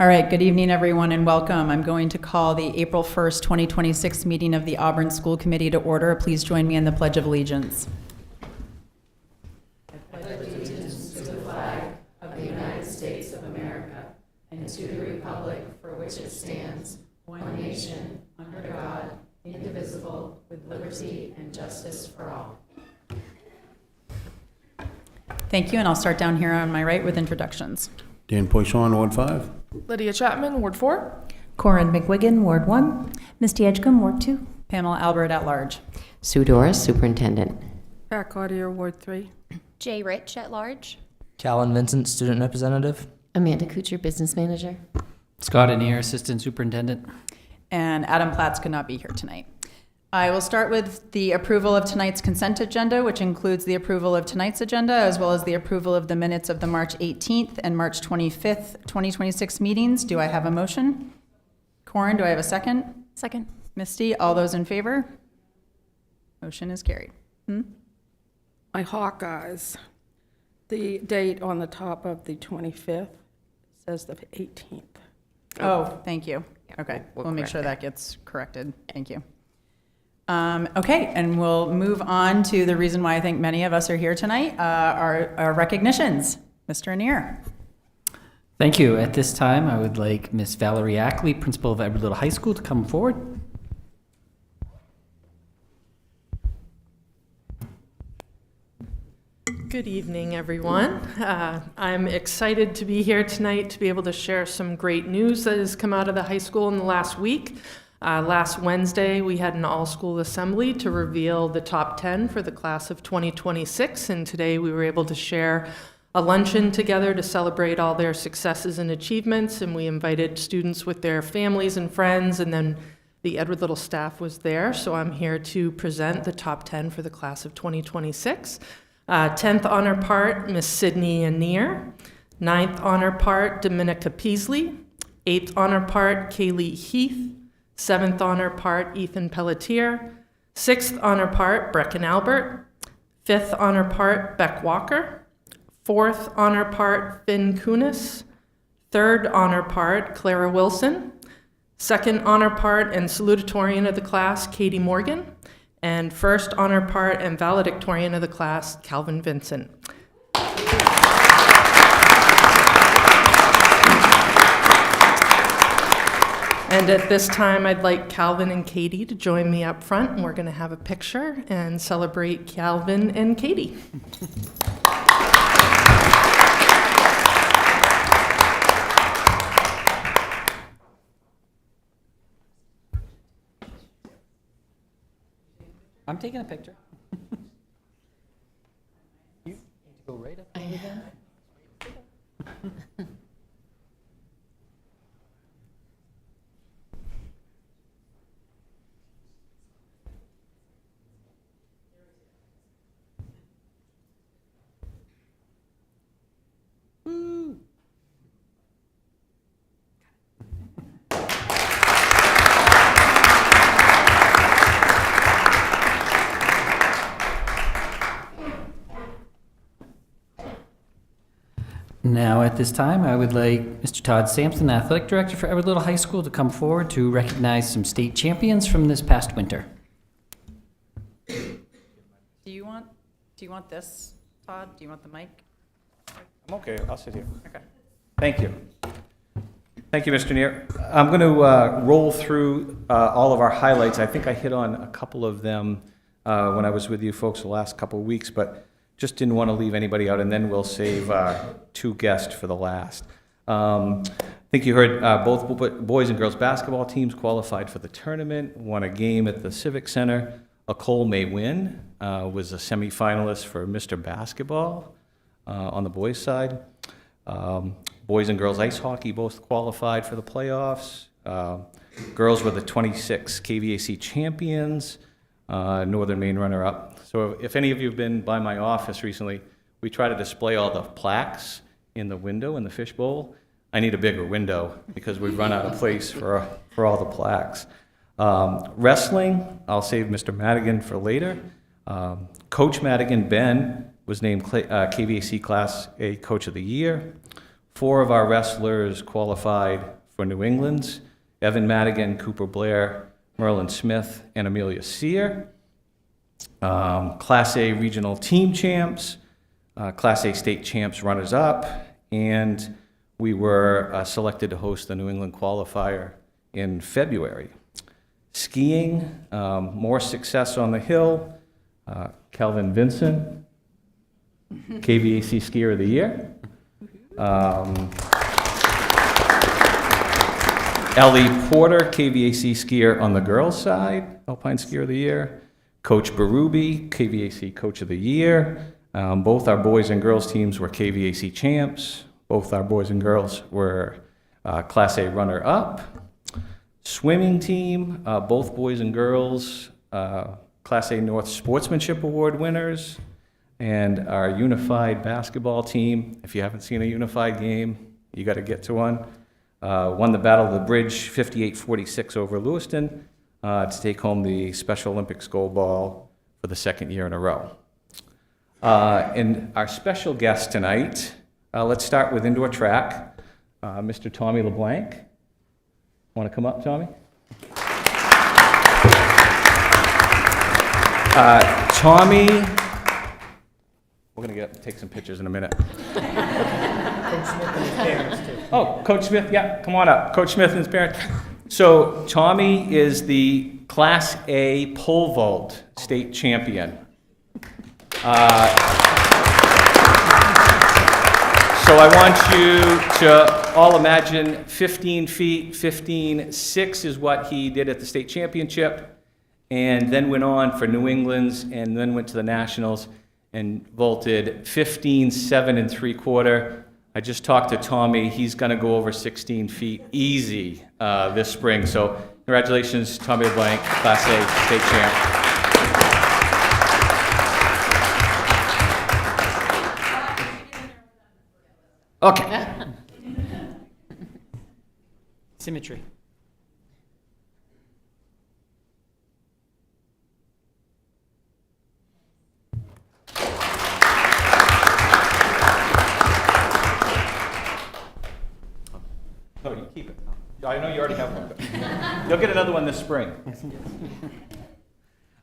All right, good evening, everyone, and welcome. I'm going to call the April 1st, 2026 meeting of the Auburn School Committee to order. Please join me in the Pledge of Allegiance. I pledge allegiance to the flag of the United States of America and to the republic for which it stands, one nation, under God, indivisible, with liberty and justice for all. Thank you, and I'll start down here on my right with introductions. Dan Poisson, Ward 5. Lydia Chapman, Ward 4. Corin McWiggin, Ward 1. Misty Edgecombe, Ward 2. Pamela Albert at large. Sue Doris, Superintendent. Pat Cloutier, Ward 3. Jay Rich at large. Calvin Vincent, Student Representative. Amanda Kuchar, Business Manager. Scott Anier, Assistant Superintendent. And Adam Platts could not be here tonight. I will start with the approval of tonight's consent agenda, which includes the approval of tonight's agenda, as well as the approval of the minutes of the March 18th and March 25th, 2026 meetings. Do I have a motion? Corin, do I have a second? Second. Misty, all those in favor? Motion is carried. My Hawkeyes. The date on the top of the 25th says the 18th. Oh, thank you. Okay, we'll we'll make correct sure that gets corrected. Thank you. Okay, and we'll move on to the reason why I think many of us are here tonight, our recognitions. Mr. Anier. Thank you. At this time, I would like Miss Valerie Ackley, Principal of Edward Little High School, to come forward. Good evening, everyone. I'm excited to be here tonight to be able to share some great news that has come out of the high school in the last week. Last Wednesday, we had an all-school assembly to reveal the top 10 for the class of 2026, and today we were able to share a luncheon together to celebrate all their successes and achievements, and we invited students with their families and friends, and then the Edward Little staff was there, so I'm here to present the top 10 for the class of 2026. 10th honor part, Miss Sydney Anier. 9th honor part, Dominica Peasley. 8th honor part, Kaylee Heath. 7th honor part, Ethan Pelletier. 6th honor part, Brecken Albert. 5th honor part, Beck Walker. 4th honor part, Finn Kunis. 3rd honor part, Clara Wilson. 2nd honor part and salutatorian of the class, Katie Morgan. And 1st honor part and valedictorian of the class, Calvin Vincent. And at this time, I'd like Calvin and Katie to join me up front, and we're going to have a picture and celebrate Calvin and Katie. I'm taking a picture. You need to go right up there again. Now, at this time, I would like Mr. Todd Sampson, Athletic Director for Edward Little High School, to come forward to recognize some state champions from this past winter. Do you want this, Todd? Do you want the mic? I'm okay. I'll sit here. Okay. Thank you. Thank you, Mr. Neer. I'm going to roll through all of our highlights. I think I hit on a couple of them when I was with you folks the last couple of weeks, but just didn't want to leave anybody out, and then we'll save two guests for the last. I think you heard both boys and girls basketball teams qualified for the tournament, won a game at the Civic Center. Cole May Win was a semifinalist for Mr. Basketball on the boys' side. Boys and girls ice hockey both qualified for the playoffs. Girls were the 26 KVAC champions, Northern Maine runner-up. So if any of you have been by my office recently, we try to display all the plaques in the window in the fishbowl. I need a bigger window because we've run out of place for all the plaques. Wrestling, I'll save Mr. Madigan for later. Coach Madigan, Ben, was named KVAC Class A Coach of the Year. 4 of our wrestlers qualified for New England's: Evan Madigan, Cooper Blair, Merlin Smith, and Amelia Sear. Class A regional team champs, Class A state champs runners-up, and we were selected to host the New England qualifier in February. Skiing, more success on the hill. Kelvin Vincent, KVAC Skier of the Year. Ellie Porter, KVAC Skier on the girls' side, Alpine Skier of the Year. Coach Berube, KVAC Coach of the Year. Both our boys and girls teams were KVAC champs. Both our boys and girls were Class A runner-up. Swimming team, both boys and girls, Class A North Sportsmanship Award winners. And our unified basketball team, if you haven't seen a unified game, you got to get to one, won the Battle of the Bridge 58-46 over Lewiston to take home the Special Olympics gold ball for the 2nd year in a row. And our special guest tonight, let's start with indoor track, Mr. Tommy LeBlanc. Want to come up, Tommy? Tommy, we're going to take some pictures in a minute. Oh, Coach Smith, yeah, come on up. Coach Smith and his parents. So Tommy is the Class A pole vault state champion. So I want you to all imagine 15 feet, 15.6 is what he did at the state championship, and then went on for New England's, and then went to the Nationals and vaulted 15.7 3/4. I just talked to Tommy. He's going to go over 16 feet easy this spring. So congratulations, Tommy LeBlanc, Class A state champ. Okay. Symmetry. No, you keep it. I know you already have one, but you'll get another one this spring.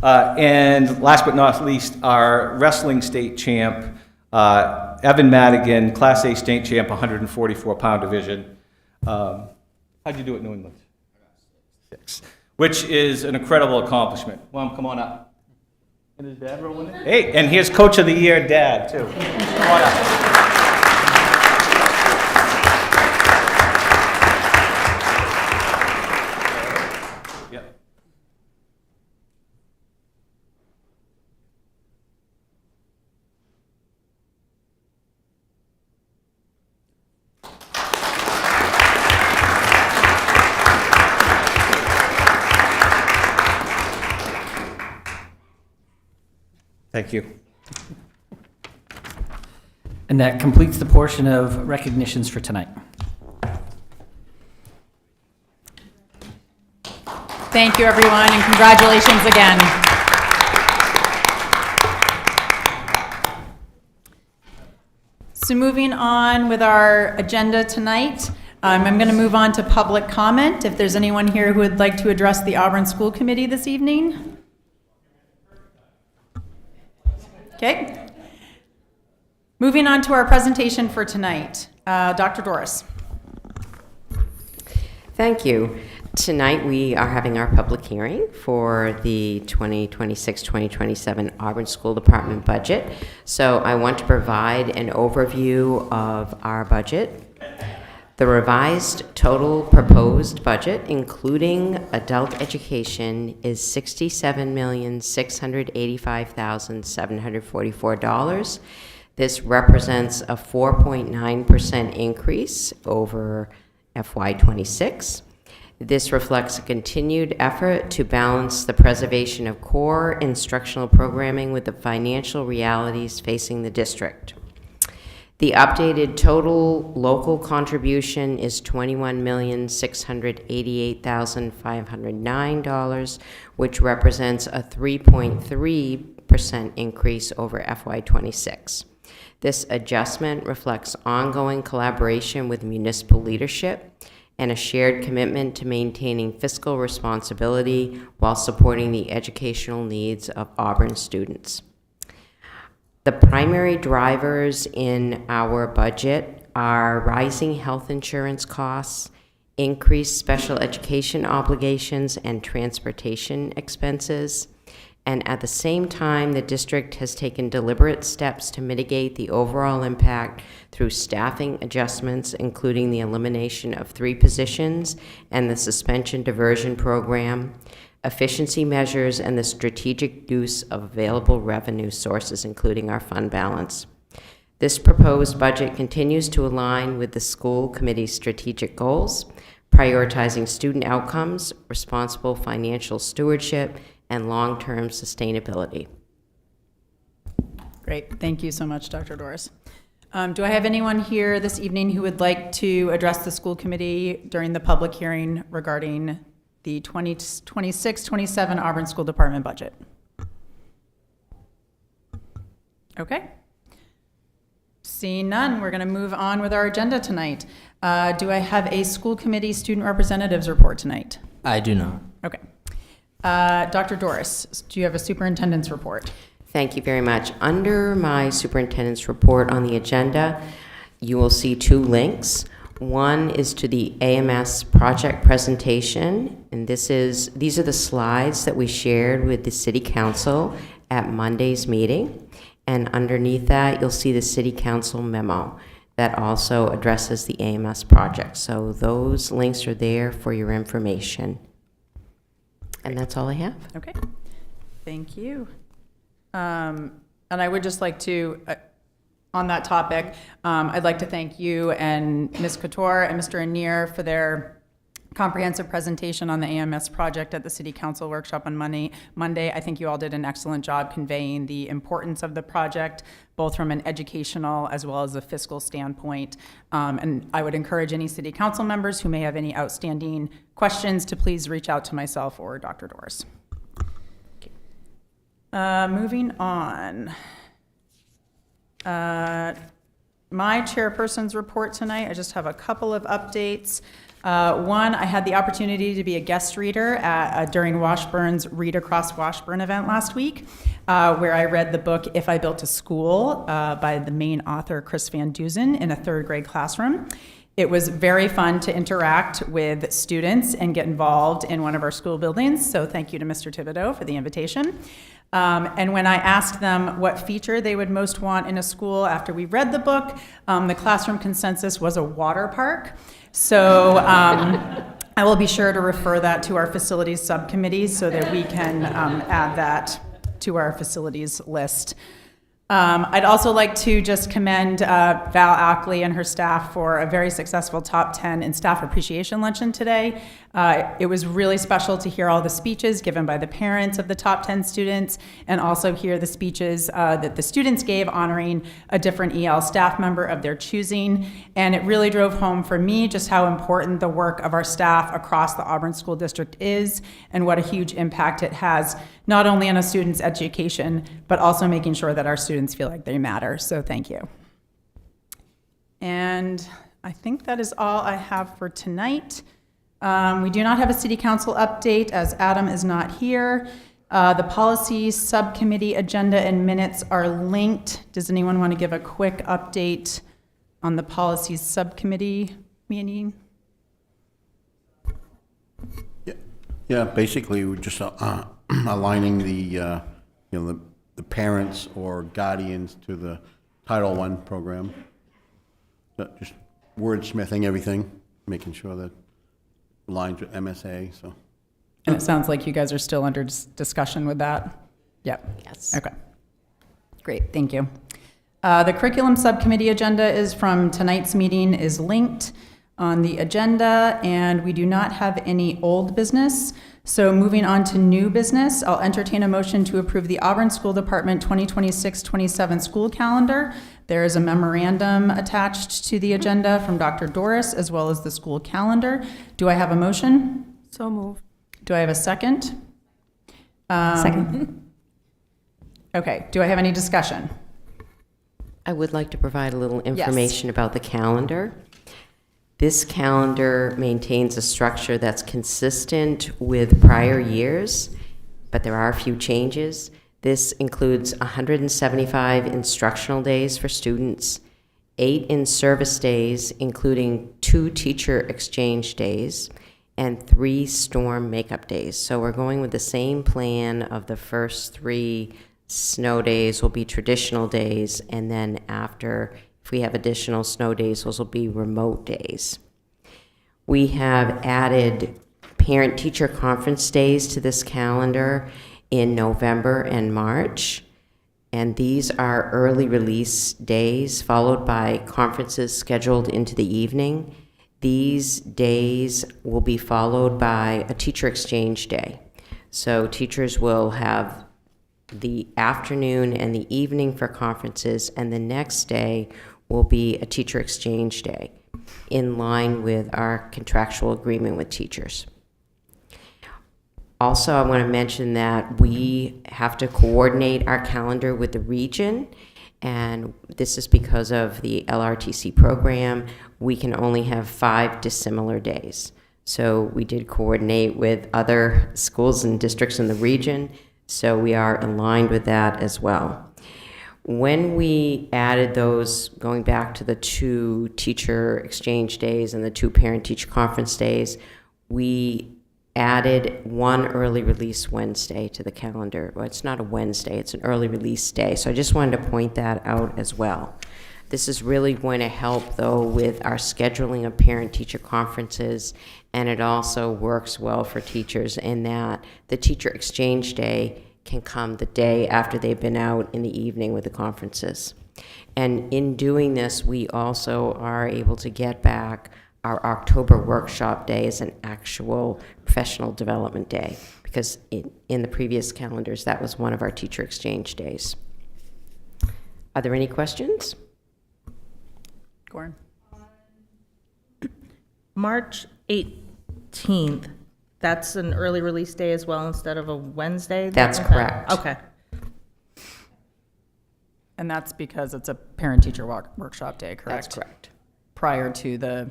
And last but not least, our wrestling state champ, Evan Madigan, Class A state champ, 144-pound division. How'd you do at New England? 6. Which is an incredible accomplishment. Mom, come on up. And his dad rolling in? Hey, and here's Coach of the Year, Dad, too. Come on up. Yep. Thank you. And that completes the portion of recognitions for tonight. Thank you, everyone, and congratulations again. So moving on with our agenda tonight, I'm going to move on to public comment. If there's anyone here who would like to address the Auburn School Committee this evening. Okay. Moving on to our presentation for tonight. Dr. Doris. Thank you. Tonight we are having our public hearing for the 2026-2027 Auburn School Department budget. So I want to provide an overview of our budget. The revised total proposed budget, including adult education, is $67,685,744. This represents a 4.9% increase over FY26. This reflects a continued effort to balance the preservation of core instructional programming with the financial realities facing the district. The updated total local contribution is $21,688,509, which represents a 3.3% increase over FY26. This adjustment reflects ongoing collaboration with municipal leadership and a shared commitment to maintaining fiscal responsibility while supporting the educational needs of Auburn students. The primary drivers in our budget are rising health insurance costs, increased special education obligations, and transportation expenses. And at the same time, the district has taken deliberate steps to mitigate the overall impact through staffing adjustments, including the elimination of 3 positions and the suspension diversion program, efficiency measures, and the strategic use of available revenue sources, including our fund balance. This proposed budget continues to align with the school committee's strategic goals, prioritizing student outcomes, responsible financial stewardship, and long-term sustainability. Great. Thank you so much, Dr. Doris. Do I have anyone here this evening who would like to address the school committee during the public hearing regarding the 2026-27 Auburn School Department budget? Okay. Seeing none, we're going to move on with our agenda tonight. Do I have a school committee student representatives report tonight? I do not. Okay. Dr. Doris, do you have a superintendent's report? Thank you very much. Under my superintendent's report on the agenda, you will see 2 links. One is to the AMS project presentation, and these are the slides that we shared with the City Council at Monday's meeting. And underneath that, you'll see the City Council memo that also addresses the AMS project. So those links are there for your information. And that's all I have. Okay. Thank you. And I would just like to, on that topic, I'd like to thank you and Ms. Couture and Mr. Anir for their comprehensive presentation on the AMS project at the City Council workshop on Monday. I think you all did an excellent job conveying the importance of the project, both from an educational as well as a fiscal standpoint. And I would encourage any City Council members who may have any outstanding questions to please reach out to myself or Dr. Doris. Moving on. My chairperson's report tonight, I just have a couple of updates. One, I had the opportunity to be a guest reader during Washburn's Read Across Washburn event last week, where I read the book If I Built a School by the Maine author Chris Van Dusen in a 3rd grade classroom. It was very fun to interact with students and get involved in one of our school buildings, so thank you to Mr. Thibodeau for the invitation. And when I asked them what feature they would most want in a school after we read the book, the classroom consensus was a water park. So I will be sure to refer that to our facilities subcommittee so that we can add that to our facilities list. I'd also like to just commend Val Ackley and her staff for a very successful top 10 in staff appreciation luncheon today. It was really special to hear all the speeches given by the parents of the top 10 students and also hear the speeches that the students gave honoring a different EL staff member of their choosing. And it really drove home for me just how important the work of our staff across the Auburn School District is and what a huge impact it has, not only on a student's education, but also making sure that our students feel like they matter. So thank you. And I think that is all I have for tonight. We do not have a city council update as Adam is not here. The policy subcommittee agenda and minutes are linked. Does anyone want to give a quick update on the policies subcommittee meeting? Yeah, basically, we're just aligning the parents or guardians to the Title I program. So just wordsmithing everything, making sure that it aligns with MSA, so. And it sounds like you guys are still under discussion with that? Yep. Yes. Okay. Great, thank you. The curriculum subcommittee agenda is from tonight's meeting is linked on the agenda, and we do not have any old business. So moving on to new business, I'll entertain a motion to approve the Auburn School Department 2026-27 school calendar. There is a memorandum attached to the agenda from Dr. Doris as well as the school calendar. Do I have a motion? So moved. Do I have a second? Second. Okay, do I have any discussion? I would like to provide a little information about the calendar. This calendar maintains a structure that's consistent with prior years, but there are a few changes. This includes 175 instructional days for students, 8 in-service days, including 2 teacher exchange days, and 3 storm makeup days. So we're going with the same plan of the first 3 snow days will be traditional days, and then after, if we have additional snow days, those will be remote days. We have added parent-teacher conference days to this calendar in November and March, and these are early release days followed by conferences scheduled into the evening. These days will be followed by a teacher exchange day. So teachers will have the afternoon and the evening for conferences, and the next day will be a teacher exchange day in line with our contractual agreement with teachers. Also, I want to mention that we have to coordinate our calendar with the region, and this is because of the LRTC program. We can only have 5 dissimilar days. So we did coordinate with other schools and districts in the region, so we are aligned with that as well. When we added those, going back to the 2 teacher exchange days and the 2 parent-teacher conference days, we added 1 early release Wednesday to the calendar. Well, it's not a Wednesday, it's an early release day. So I just wanted to point that out as well. This is really going to help, though, with our scheduling of parent-teacher conferences, and it also works well for teachers in that the teacher exchange day can come the day after they've been out in the evening with the conferences. And in doing this, we also are able to get back our October workshop day as an actual professional development day, because in the previous calendars, that was one of our teacher exchange days. Are there any questions? Goran? March 18th, that's an early release day as well instead of a Wednesday? That's correct. Okay. And that's because it's a parent-teacher workshop day, correct? That's correct. Prior to the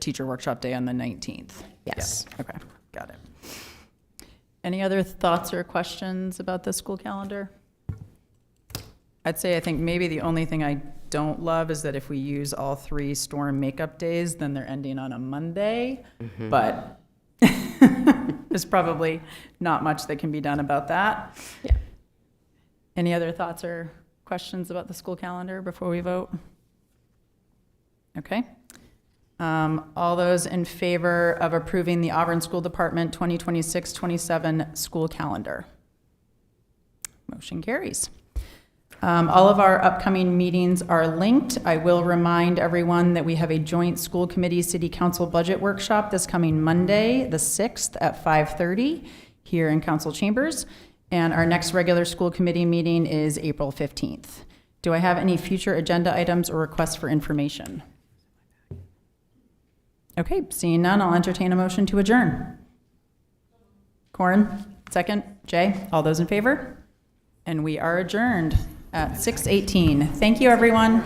teacher workshop day on the 19th? Yes. Yeah. Okay, got it. Any other thoughts or questions about the school calendar? I'd say I think maybe the only thing I don't love is that if we use all 3 storm makeup days, then they're ending on a Monday. Mm-hmm. But there's probably not much that can be done about that. Yeah. Any other thoughts or questions about the school calendar before we vote? Okay. All those in favor of approving the Auburn School Department 2026-27 school calendar? Motion carries. All of our upcoming meetings are linked. I will remind everyone that we have a joint school committee city council budget workshop this coming Monday, the 6th at 5:30 here in council chambers. And our next regular school committee meeting is April 15th. Do I have any future agenda items or requests for information? Okay, seeing none, I'll entertain a motion to adjourn. Corin, second. Jay, all those in favor? And we are adjourned at 6:18. Thank you, everyone.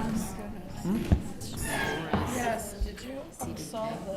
Yes, did you solve the...